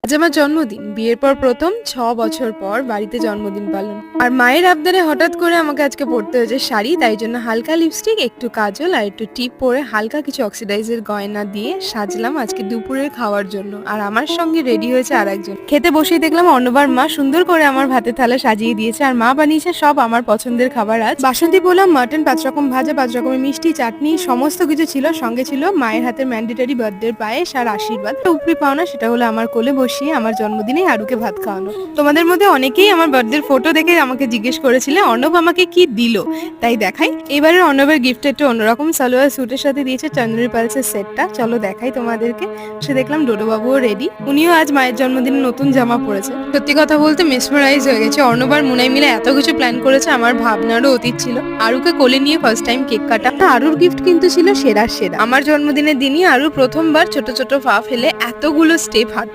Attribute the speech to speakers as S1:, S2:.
S1: আজ আমার জন্মদিন। বিয়ের পর প্রথম ৬ বছর পর বাড়িতে জন্মদিন পালন। আর মায়ের আবদারে হঠাৎ করে আমাকে আজকে পরতে হয়েছে শাড়ি, তাই জন্য হালকা লিপস্টিক, একটু কাজল আর একটু টিপ পরে হালকা কিছু অক্সিডাইজের গয়না দিয়ে সাজলাম আজকে দুপুরের খাওয়ার জন্য। আর আমার সঙ্গে রেডি হয়েছে আরেকজন। খেতে বসেই দেখলাম অন্যবার মা সুন্দর করে আমার ভাতের থালা সাজিয়ে দিয়েছে, আর মা বানিয়েছে সব আমার পছন্দের খাবার। আজ বাসন্তী পোলাও, মাটন, ৫ রকম ভাজা, ৫ রকমের মিষ্টি, চাটনি সমস্ত কিছু ছিল। সঙ্গে ছিল মায়ের হাতের ম্যান্ডেটারি বার্থডে পায়েস আর আশীর্বাদ। উপরি পাওনা সেটা হলো আমার কোলে বসিয়ে আমার জন্মদিনে আরুকে ভাত খাওয়ানো। তোমাদের মধ্যে অনেকেই আমার বার্থডে ফটো দেখে আমাকে জিজ্ঞেস করেছিলে অর্ণব আমাকে কি দিল, তাই দেখাই। এবারের অর্ণবের গিফট একটু অন্যরকম, সালোয়ার স্যুটের সাথে দিয়েছে চন্দ্রী পালসের সেটটা। চলো দেখাই তোমাদেরকে। সে দেখলাম ডোডো বাবুও রেডি, উনিও আজ মায়ের জন্মদিনে নতুন জামা পরেছে। সত্যি কথা বলতে মেসমারাইজ হয়ে গেছে। অর্ণব আর মুনাই মিলে এত কিছু প্ল্যান করেছে, আমার ভাবনারও অতীত ছিল। আরুকে কোলে নিয়ে ফার্স্ট টাইম কেক কাটা। আরুর গিফট কিন্তু ছিল সেরা সেরা। আমার জন্মদিনের দিনই আরু প্রথমবার ছোট ছোট পা ফেলে এতগুলো স্টেপ হাঁটলো।